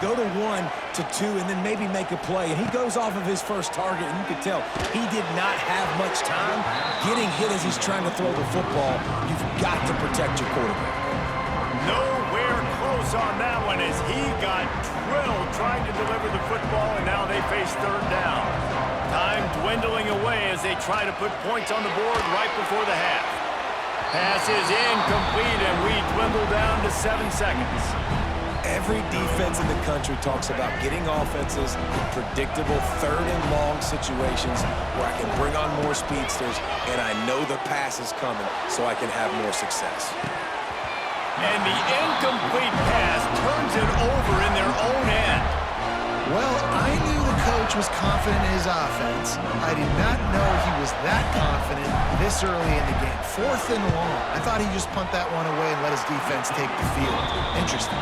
go to 1 to 2 and then maybe make a play. And he goes off of his first target, and you can tell he did not have much time getting hit as he's trying to throw the football. You've got to protect your quarterback. Nowhere close on that one as he got drilled trying to deliver the football, and now they face third down. Time dwindling away as they try to put points on the board right before the half. Pass is incomplete, and we dwindle down to 7 seconds. Every defense in the country talks about getting offenses in predictable third and long situations where I can bring on more speedsters and I know the pass is coming so I can have more success. And the incomplete pass turns it over in their own end. Well, I knew the coach was confident in his offense. I did not know he was that confident this early in the game. 4th and long. I thought he'd just punt that one away and let his defense take the field. Interesting.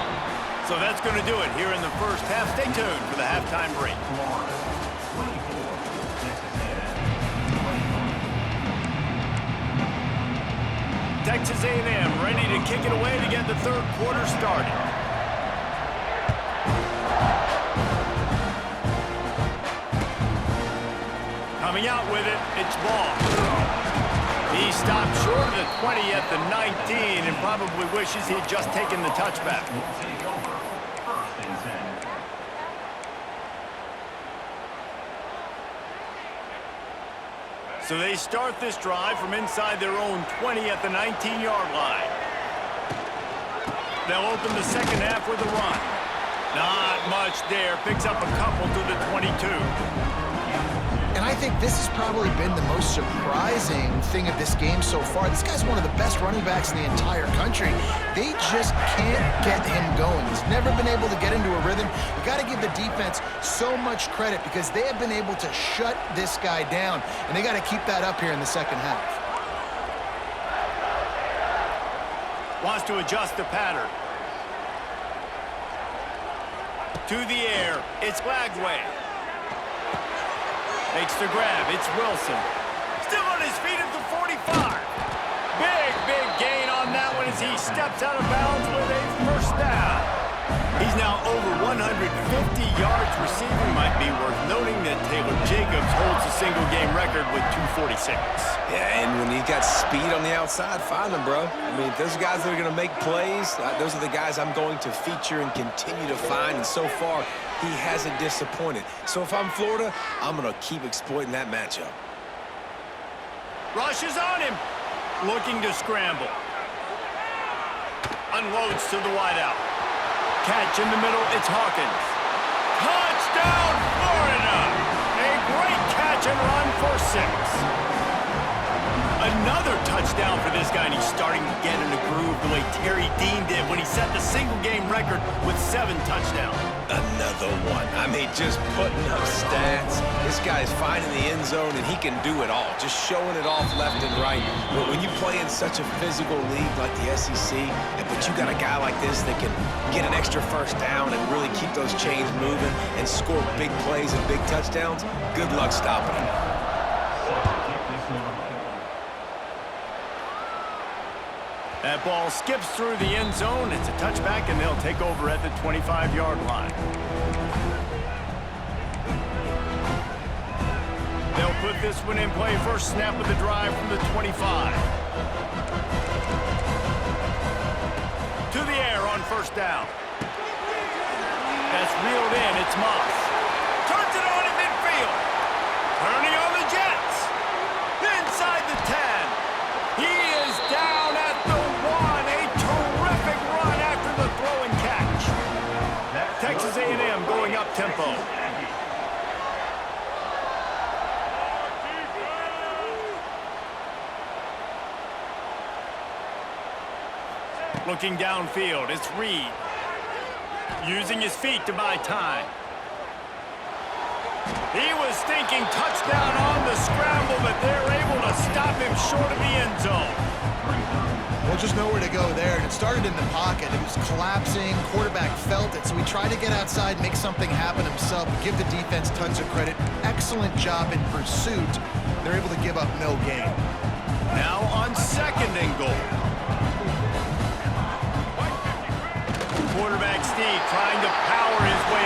So that's going to do it here in the first half. Stay tuned for the halftime break. Texas A&M ready to kick it away to get the third quarter started. Coming out with it, it's Ball. He stopped short of the 20 at the 19 and probably wishes he had just taken the touchback. So they start this drive from inside their own 20 at the 19-yard line. They'll open the second half with a run. Not much there. Picks up a couple to the 22. And I think this has probably been the most surprising thing of this game so far. This guy's one of the best running backs in the entire country. They just can't get him going. He's never been able to get into a rhythm. You got to give the defense so much credit because they have been able to shut this guy down, and they got to keep that up here in the second half. Wants to adjust the pattern. To the air, it's Lagway. Makes the grab, it's Wilson. Still on his feet at the 45. Big gain on that one as he steps out of bounds with a first down. He's now over 150 yards receiving. Might be worth noting that Taylor Jacobs holds a single-game record with 246. Yeah, and when you got speed on the outside, find them, bro. I mean, those guys that are going to make plays, those are the guys I'm going to feature and continue to find. And so far, he hasn't disappointed. So if I'm Florida, I'm going to keep exploiting that matchup. Rush is on him. Looking to scramble. Unloads to the wideout. Catch in the middle, it's Hawkins. Touchdown, Florida! A great catch and run for 6. Another touchdown for this guy, and he's starting to get in a groove the way Terry Dean did when he set the single-game record with 7 touchdowns. Another one. I mean, just putting up stats. This guy's finding the end zone, and he can do it all, just showing it off left and right. But when you play in such a physical league like the SEC, but you got a guy like this that can get an extra first down and really keep those chains moving and score big plays and big touchdowns, good luck stopping him. That ball skips through the end zone. It's a touchback, and they'll take over at the 25-yard line. They'll put this one in play. First snap of the drive from the 25. To the air on first down. That's reeled in. It's Moss. Turns it on in midfield. Turning on the Jets. Inside the 10. He is down at the 1. A terrific run after the throw and catch. Texas A&M going up tempo. Looking downfield, it's Reed. Using his feet to buy time. He was thinking touchdown on the scramble, but they're able to stop him short of the end zone. Well, just nowhere to go there. It started in the pocket. It was collapsing. Quarterback felt it, so he tried to get outside, make something happen himself. Give the defense tons of credit. Excellent job in pursuit. They're able to give up no gain. Now on second and goal. Quarterback Steve trying to power his way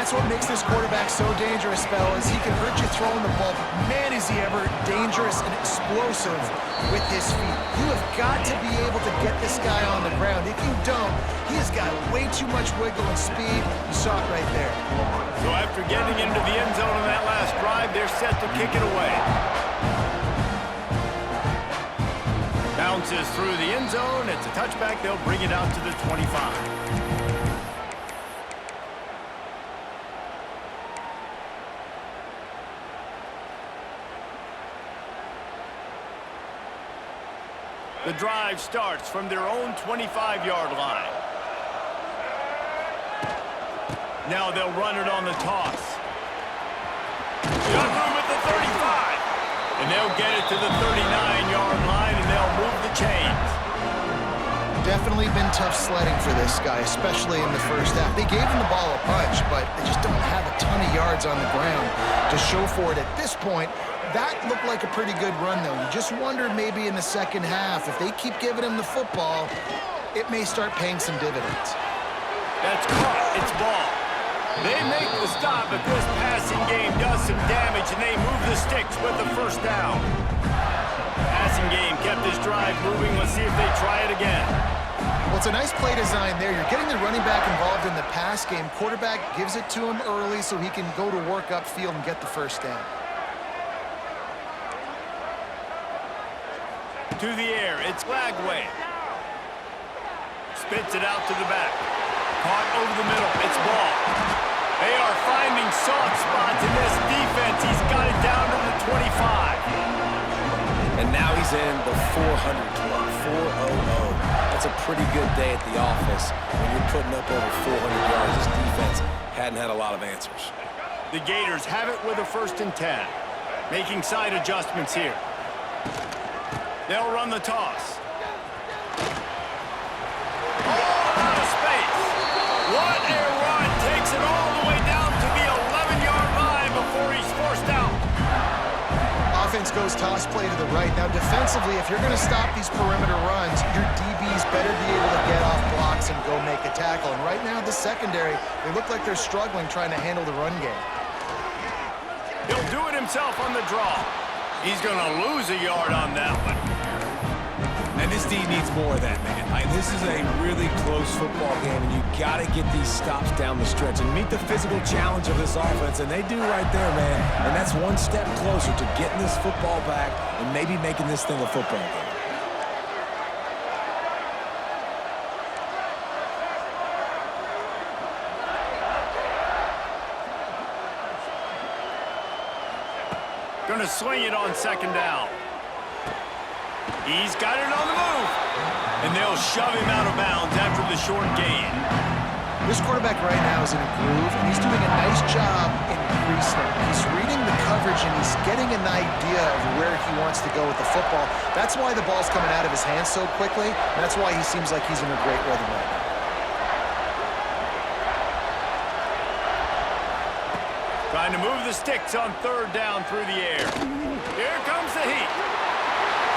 that's what makes this quarterback so dangerous, fellas. He can hurt you throwing the ball, but man, is he ever dangerous and explosive with his feet. You have got to be able to get this guy on the ground. If you don't, he has got way too much wiggle and speed. You saw it right there. So after getting into the end zone on that last drive, they're set to kick it away. Bounces through the end zone. It's a touchback. They'll bring it out to the 25. The drive starts from their own 25-yard line. Now they'll run it on the toss. Got room at the 35. And they'll get it to the 39-yard line, and they'll move the chains. Definitely been tough sledding for this guy, especially in the first half. They gave him the ball a bunch, but they just don't have a ton of yards on the ground to show for it at this point. That looked like a pretty good run, though. You just wondered maybe in the second half, if they keep giving him the football, it may start paying some dividends. That's caught. It's ball. They make the stop, but this passing game does some damage, and they move the sticks with the first down. Passing game kept this drive moving. Let's see if they try it again. Well, it's a nice play design there. You're getting the running back involved in the pass game. Quarterback gives it to him early so he can go to work upfield and get the first down. To the air, it's Lagway. Spits it out to the back. Caught over the middle, it's ball. They are finding soft spots in this defense. He's got it down to the 25. And now he's in the 400 club, 400. That's a pretty good day at the office when you're putting up over 400 yards. This defense hadn't had a lot of answers. The Gators have it with a 1st and 10. Making side adjustments here. They'll run the toss. Oh, out of space. What a run. Takes it all the way down to the 11-yard line before he's forced out. Offense goes toss play to the right. Now, defensively, if you're going to stop these perimeter runs, your DBs better be able to get off blocks and go make a tackle. And right now, the secondary, they look like they're struggling trying to handle the run game. He'll do it himself on the draw. He's going to lose a yard on that one. And this D needs more of that, man. This is a really close football game, and you got to get these stops down the stretch and meet the physical challenge of this offense, and they do right there, man. And that's one step closer to getting this football back and maybe making this thing a football game. Going to swing it on 2nd down. He's got it on the move. And they'll shove him out of bounds after the short gain. This quarterback right now is in a groove, and he's doing a nice job in pre-snap. He's reading the coverage, and he's getting an idea of where he wants to go with the football. That's why the ball's coming out of his hands so quickly. And that's why he seems like he's in a great rhythm right now. Trying to move the sticks on 3rd down through the air. Here comes the heat.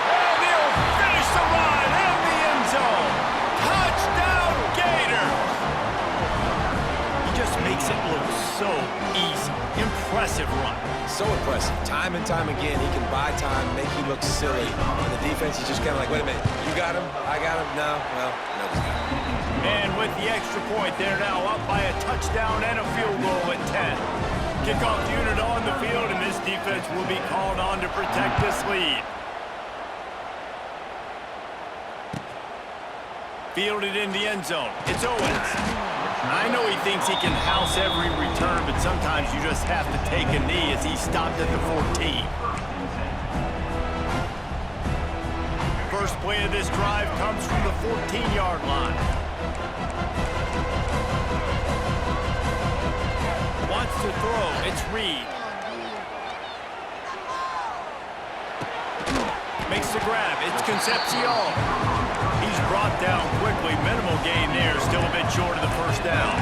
And he'll finish the run in the end zone. Touchdown, Gators! He just makes it look so easy. Impressive run. So impressive. Time and time again, he can buy time, make you look silly. And the defense is just kind of like, wait a minute, you got him? I got him? No? Well, no, he's not. And with the extra point, they're now up by a touchdown and a field goal at 10. Kickoff unit on the field, and this defense will be called on to protect this lead. Fielded in the end zone. It's Owens. I know he thinks he can house every return, but sometimes you just have to take a knee as he stopped at the 14. First play of this drive comes from the 14-yard line. Wants to throw. It's Reed. Makes the grab. It's Concepcion. He's brought down quickly. Minimal gain there. Still a bit short of the first down.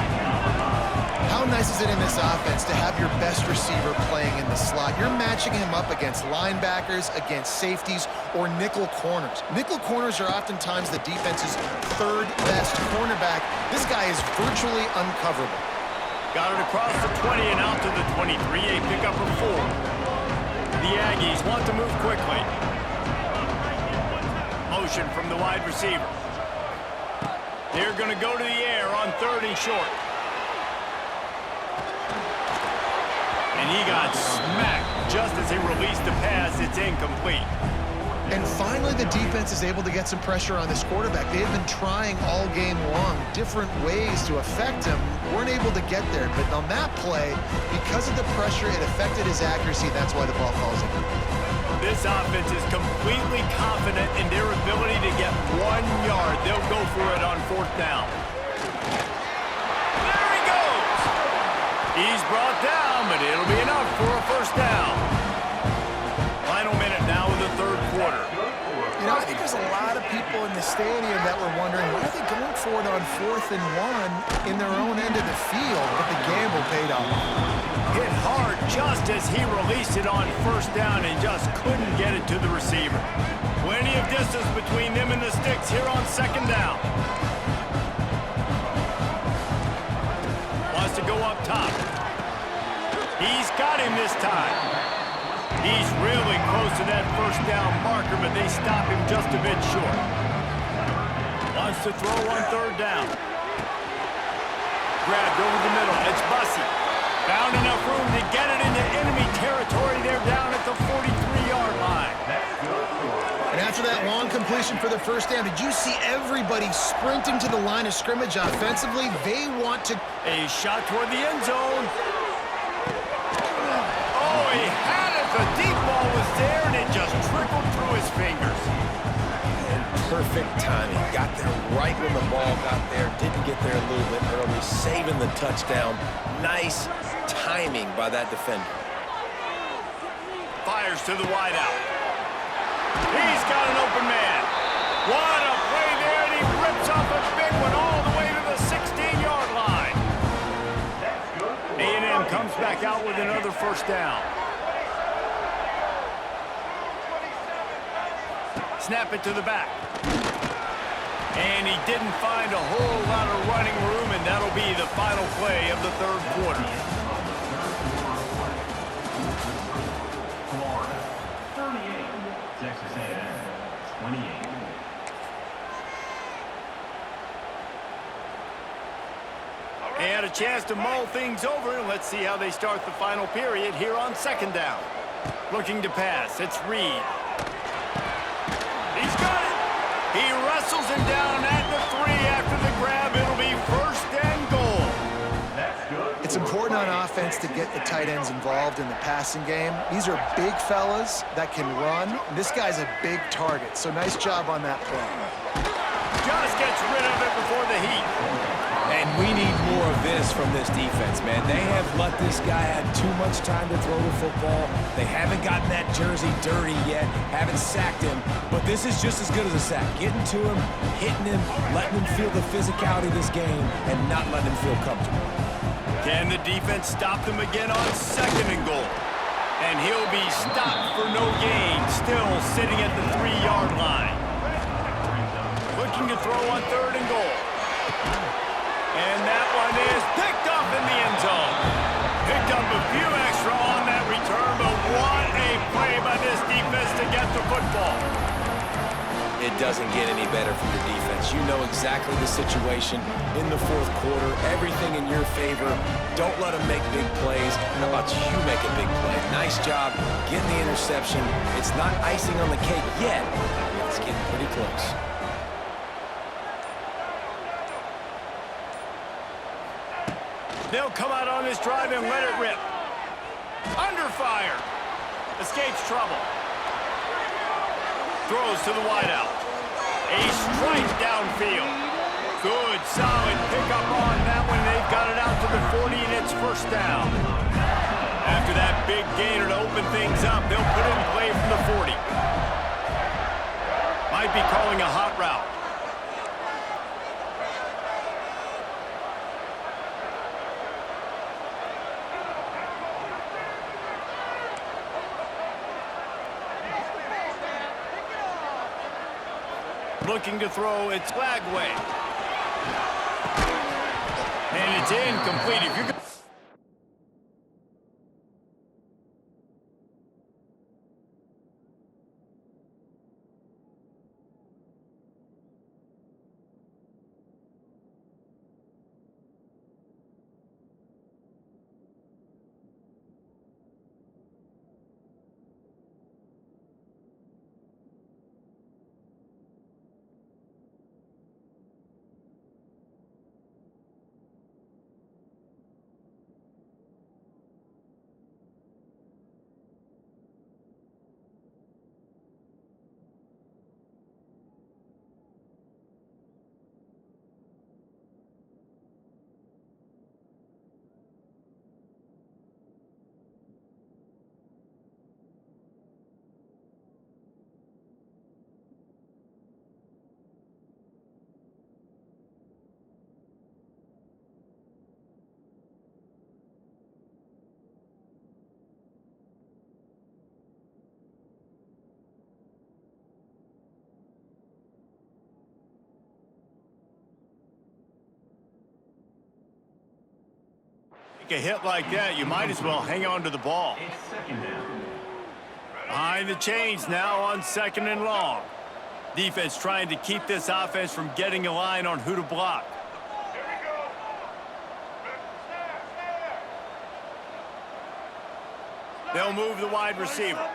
How nice is it in this offense to have your best receiver playing in the slot? You're matching him up against linebackers, against safeties, or nickel corners. Nickel corners are oftentimes the defense's 3rd best cornerback. This guy is virtually uncoverable. Got it across the 20 and out to the 23, a pickup of 4. The Aggies want to move quickly. Motion from the wide receiver. They're going to go to the air on 3rd and short. And he got smacked just as he released the pass. It's incomplete. And finally, the defense is able to get some pressure on this quarterback. They have been trying all game long, different ways to affect him. Weren't able to get there, but on that play, because of the pressure, it affected his accuracy. That's why the ball falls in. This offense is completely confident in their ability to get 1 yard. They'll go for it on 4th down. There he goes! He's brought down, but it'll be enough for a 1st down. Final minute now in the 3rd quarter. You know, I think there's a lot of people in the stadium that were wondering, why are they going for it on 4th and 1 in their own end of the field? But the gamble paid off. Hit hard just as he released it on 1st down and just couldn't get it to the receiver. Plenty of distance between them and the sticks here on 2nd down. Wants to go up top. He's got him this time. He's really close to that 1st down marker, but they stop him just a bit short. Wants to throw on 3rd down. Grabbed over the middle. It's Bussey. Found enough room to get it into enemy territory. They're down at the 43-yard line. And after that long completion for the 1st down, did you see everybody sprinting to the line of scrimmage offensively? They want to... A shot toward the end zone. Oh, he had it. The deep ball was there, and it just trickled through his fingers. And perfect timing. Got there right when the ball got there. Didn't get there a little bit early. Saving the touchdown. Nice timing by that defender. Fires to the wideout. He's got an open man. What a play there, and he rips off a big one all the way to the 16-yard line. A&M comes back out with another 1st down. Snap it to the back. And he didn't find a whole lot of running room, and that'll be the final play of the 3rd quarter. Florida, 38. Texas A&M, 28. And a chance to mull things over, and let's see how they start the final period here on 2nd down. Looking to pass. It's Reed. He's got it. He wrestles him down at the 3 after the grab. It'll be 1st and goal. It's important on offense to get the tight ends involved in the passing game. These are big fellas that can run. This guy's a big target, so nice job on that play. Just gets rid of it before the heat. And we need more of this from this defense, man. They have let this guy have too much time to throw the football. They haven't gotten that jersey dirty yet, haven't sacked him, but this is just as good as a sack. Getting to him, hitting him, letting him feel the physicality of this game, and not letting him feel comfortable. Can the defense stop them again on 2nd and goal? And he'll be stopped for no gain, still sitting at the 3-yard line. Looking to throw on 3rd and goal. And that one is picked up in the end zone. Picked up a few extra on that return, but what a play by this defense to get the football. It doesn't get any better for your defense. You know exactly the situation in the 4th quarter. Everything in your favor. Don't let them make big plays. How about you make a big play? Nice job getting the interception. It's not icing on the cake yet. It's getting pretty close. They'll come out on this drive and let it rip. Under fire. Escapes trouble. Throws to the wideout. A strike downfield. Good, solid pickup on that one. They've got it out to the 40, and it's 1st down. After that big gainer to open things up, they'll put it in play from the 40. Might be calling a hot route. Looking to throw, it's Flagway. And it's incomplete. If you're A hit like that, you might as well hang on to the ball. It's second down. Behind the chains now on 2nd and long. Defense trying to keep this offense from getting a line on who to block. They'll move the wide receiver.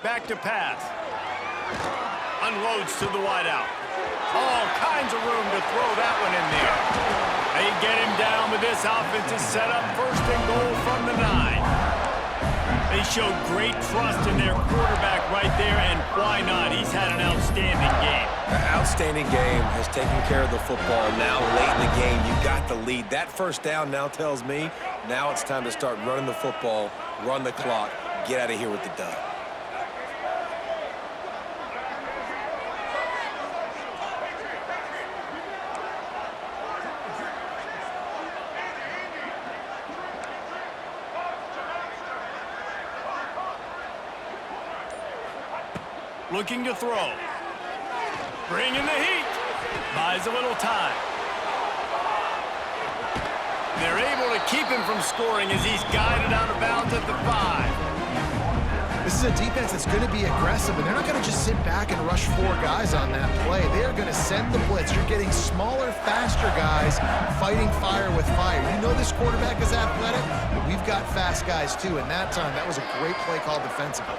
Back to pass. Unloads to the wideout. All kinds of room to throw that one in there. They get him down with this offense is set up 1st and goal from the 9. They show great trust in their quarterback right there, and why not? He's had an outstanding game. Outstanding game, has taken care of the football. Now late in the game, you got the lead. That 1st down now tells me now it's time to start running the football, run the clock, get out of here with the dub. Looking to throw. Bringing the heat. Buys a little time. They're able to keep him from scoring as he's guided out of bounds at the 5. This is a defense that's going to be aggressive, and they're not going to just sit back and rush 4 guys on that play. They are going to send the blitz. You're getting smaller, faster guys fighting fire with fire. You know this quarterback is athletic, but we've got fast guys too. And that time, that was a great play call defensively.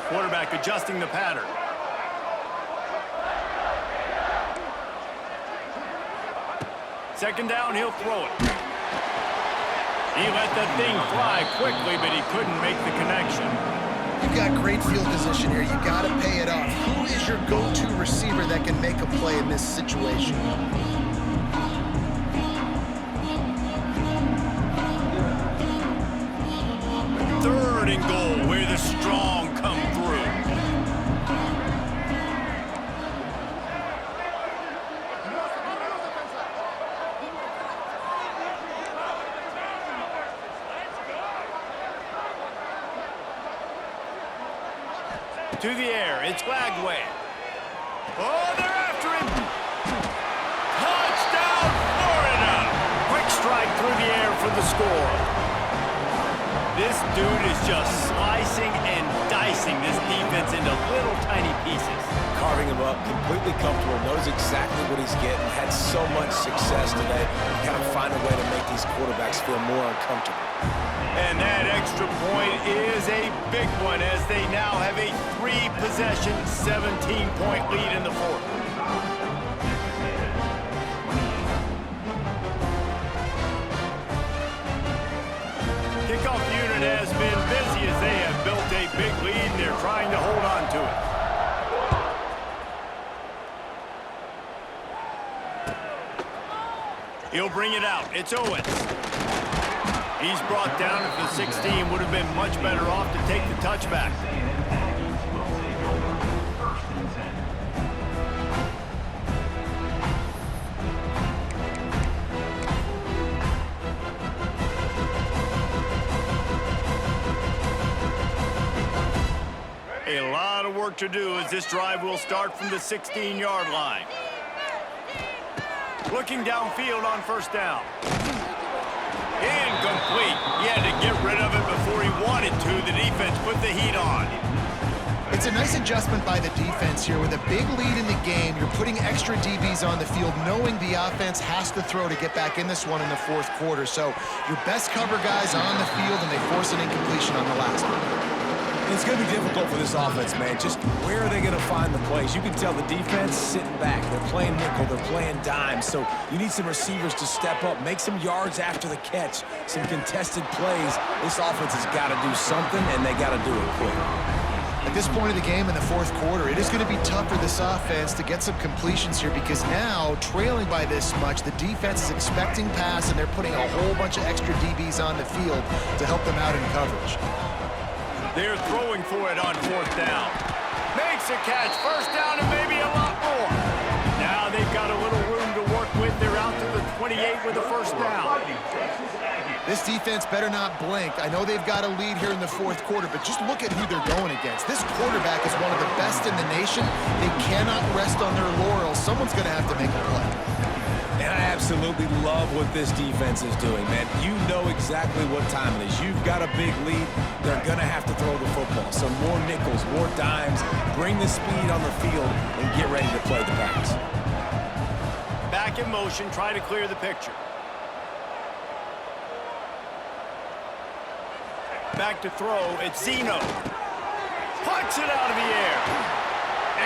Quarterback adjusting the pattern. Second down, he'll throw it. He let that thing fly quickly, but he couldn't make the connection. You've got great field position here. You got to pay it off. Who is your go-to receiver that can make a play in this situation? Third and goal, where the strong come through. To the air, it's Lagway. Oh, they're after him. Touchdown, Florida. Quick strike through the air for the score. This dude is just slicing and dicing this defense into little tiny pieces. Carving him up, completely comfortable, knows exactly what he's getting, had so much success today. You got to find a way to make these quarterbacks feel more uncomfortable. And that extra point is a big one as they now have a 3-possession, 17-point lead in the 4th. Kickoff unit has been busy as they have built a big lead and they're trying to hold on to it. He'll bring it out. It's Owens. He's brought down at the 16. Would have been much better off to take the touchback. A lot of work to do as this drive will start from the 16-yard line. Looking downfield on 1st down. Incomplete. He had to get rid of it before he wanted to. The defense put the heat on. It's a nice adjustment by the defense here. With a big lead in the game, you're putting extra DBs on the field, knowing the offense has to throw to get back in this one in the 4th quarter. So your best cover guys on the field, and they force an incompletion on the last one. It's going to be difficult for this offense, man. Just where are they going to find the plays? You can tell the defense sitting back. They're playing nickel. They're playing dime. So you need some receivers to step up, make some yards after the catch, some contested plays. This offense has got to do something, and they got to do it quick. At this point of the game in the 4th quarter, it is going to be tough for this offense to get some completions here because now, trailing by this much, the defense is expecting pass, and they're putting a whole bunch of extra DBs on the field to help them out in coverage. They're throwing for it on 4th down. Makes a catch, 1st down, and maybe a lot more. Now they've got a little room to work with. They're out to the 28 with the 1st down. This defense better not blink. I know they've got a lead here in the fourth quarter, but just look at who they're going against. This quarterback is one of the best in the nation. They cannot rest on their laurels. Someone's going to have to make a play. And I absolutely love what this defense is doing, man. You know exactly what time it is. You've got a big lead. They're going to have to throw the football. Some more nickels, more dimes. Bring the speed on the field and get ready to play the pass. Back in motion, try to clear the picture. Back to throw, it's Zeno. Puts it out of the air.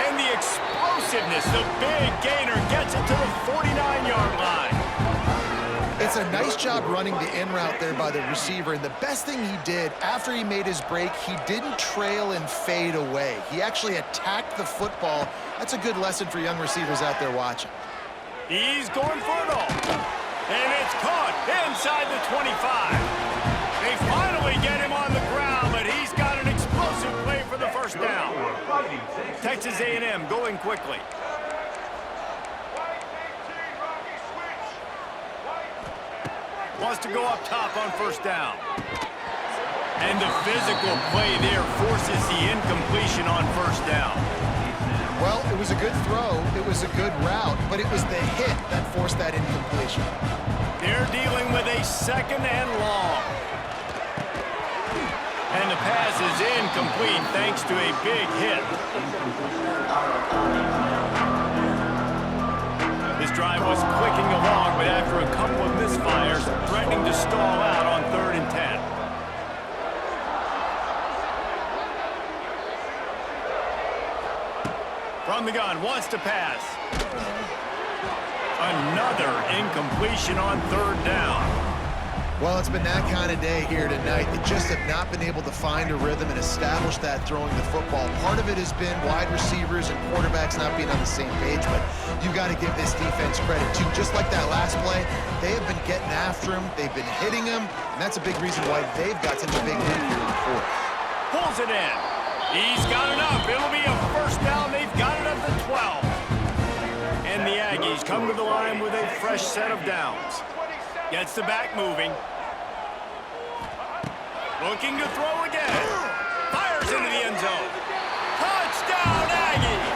And the explosiveness, the big gainer gets it to the 49-yard line. It's a nice job running the in route there by the receiver, and the best thing he did after he made his break, he didn't trail and fade away. He actually attacked the football. That's a good lesson for young receivers out there watching. He's going for it all. And it's caught inside the 25. They finally get him on the ground, but he's got an explosive play for the first down. Texas A&M going quickly. Wants to go up top on first down. And the physical play there forces the incompletion on first down. Well, it was a good throw, it was a good route, but it was the hit that forced that incompletion. They're dealing with a second and long. And the pass is incomplete thanks to a big hit. This drive was clicking along, but after a couple of misfires, threatening to stall out on 3rd and 10. From the gun, wants to pass. Another incompletion on 3rd down. Well, it's been that kind of day here tonight. They just have not been able to find a rhythm and establish that throwing the football. Part of it has been wide receivers and quarterbacks not being on the same page, but you got to give this defense credit, too. Just like that last play, they have been getting after him. They've been hitting him, and that's a big reason why they've got such a big lead here in the fourth. Pulls it in. He's got enough. It'll be a first down. They've got it up to 12. And the Aggies come to the line with a fresh set of downs. Gets the back moving. Looking to throw again. Fires into the end zone. Touchdown, Aggies!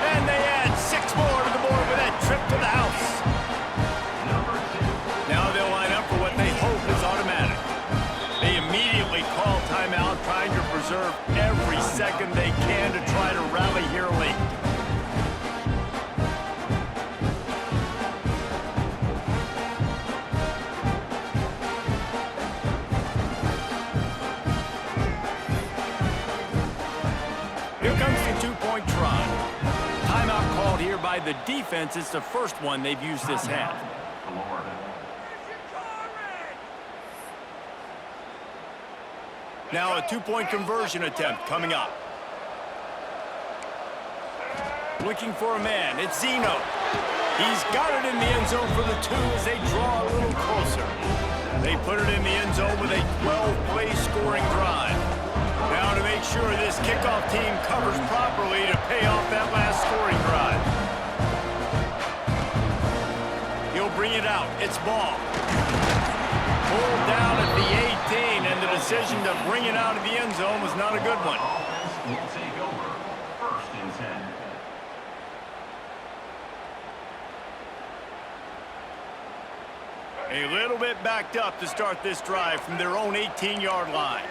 And they add 6 more to the board with that trip to the house. Now they'll line up for what they hope is automatic. They immediately call timeout, trying to preserve every second they can to try to rally here late. By the defense, it's the first one they've used this half. Now a 2-point conversion attempt coming up. Looking for a man, it's Zeno. He's got it in the end zone for the 2 as they draw a little closer. They put it in the end zone with a 12-play scoring drive. Now to make sure this kickoff team covers properly to pay off that last scoring drive. He'll bring it out. It's ball. Pulled down at the 18, and the decision to bring it out of the end zone was not a good one. Will take over 1st and 10. A little bit backed up to start this drive from their own 18-yard line.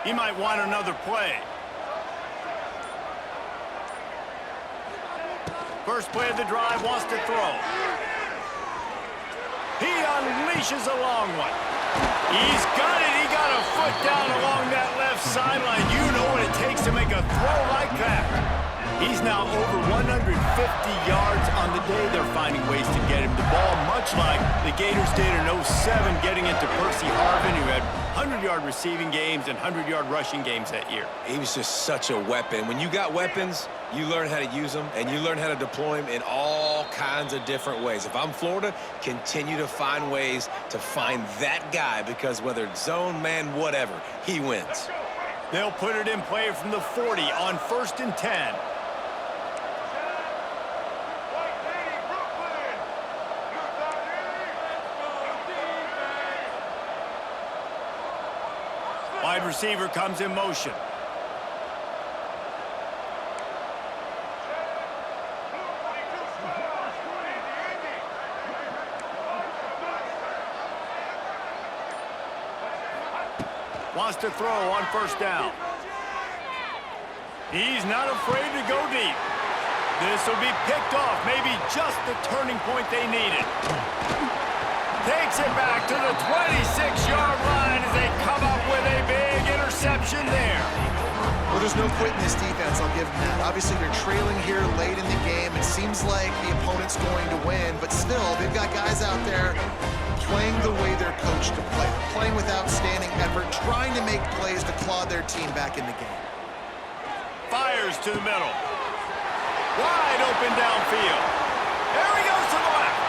He might want another play. First play of the drive, wants to throw. He unleashes a long one. He's got it. He got a foot down along that left sideline. You know what it takes to make a throw like that. He's now over 150 yards on the day. They're finding ways to get him the ball, much like the Gators did in 07, getting it to Percy Harvin, who had 100-yard receiving games and 100-yard rushing games that year. He was just such a weapon. When you got weapons, you learn how to use them, and you learn how to deploy them in all kinds of different ways. If I'm Florida, continue to find ways to find that guy, because whether it's zone, man, whatever, he wins. They'll put it in play from the 40 on 1st and 10. Wide receiver comes in motion. Wants to throw on first down. He's not afraid to go deep. This will be picked off, maybe just the turning point they needed. Takes it back to the 26-yard line as they come up with a big interception there. Well, there's no quitting this defense, I'll give them that. Obviously, they're trailing here late in the game. It seems like the opponent's going to win, but still, they've got guys out there playing the way they're coached to play, playing with outstanding effort, trying to make plays to claw their team back in the game. Fires to the middle. Wide open downfield. There he goes to the left.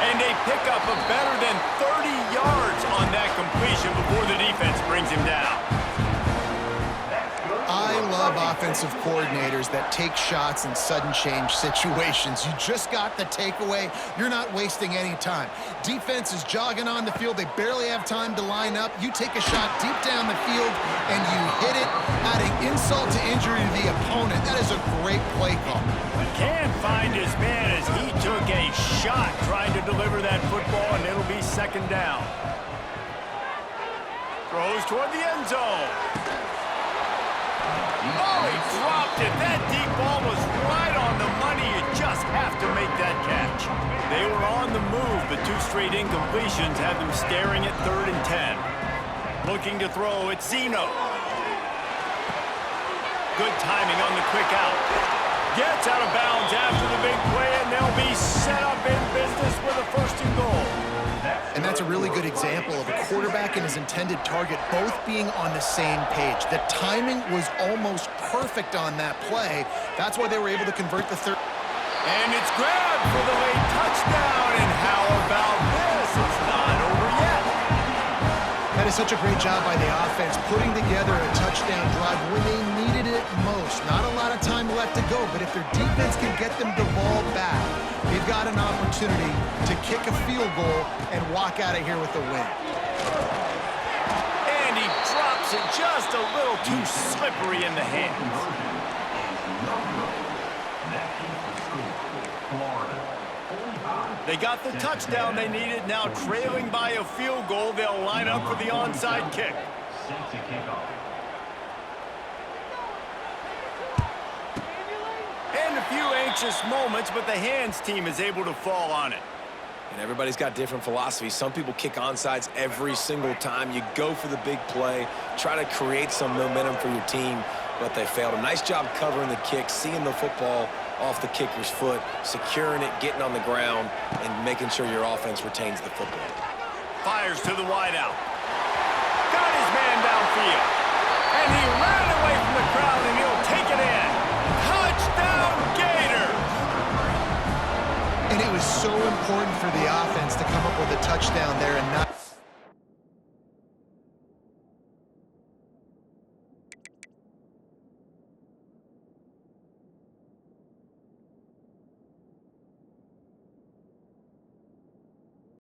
And they pick up a better than 30 yards on that completion before the defense brings him down. I love offensive coordinators that take shots in sudden change situations. You just got the takeaway. You're not wasting any time. Defense is jogging on the field. They barely have time to line up. You take a shot deep down the field, and you hit it, adding insult to injury to the opponent. That is a great play call. Can't find his man as he took a shot trying to deliver that football, and it'll be second down. Throws toward the end zone. Oh, he dropped it. That deep ball was right on the money. You just have to make that catch. They were on the move, but two straight incompletions had them staring at 3rd and 10. Looking to throw, it's Zeno. Good timing on the quick out. Gets out of bounds after the big play, and they'll be set up in business with a 1st and goal. And that's a really good example of a quarterback and his intended target both being on the same page. The timing was almost perfect on that play. That's why they were able to convert the third. And it's grabbed for the late touchdown. And how about this? It's not over yet. That is such a great job by the offense, putting together a touchdown drive when they needed it most. Not a lot of time left to go, but if their defense can get them the ball back, they've got an opportunity to kick a field goal and walk out of here with a win. And he drops it just a little too slippery in the hands. They got the touchdown they needed. Now trailing by a field goal, they'll line up for the onside kick. And a few anxious moments, but the hands team is able to fall on it. And everybody's got different philosophies. Some people kick onside every single time. You go for the big play, try to create some momentum for your team, but they failed. A nice job covering the kick, seeing the football off the kicker's foot, securing it, getting on the ground, and making sure your offense retains the football. Fires to the wideout. Got his man downfield. And he ran away from the crowd, and he'll take it in. Touchdown, Gators! And it was so important for the offense to come up with a touchdown there and not...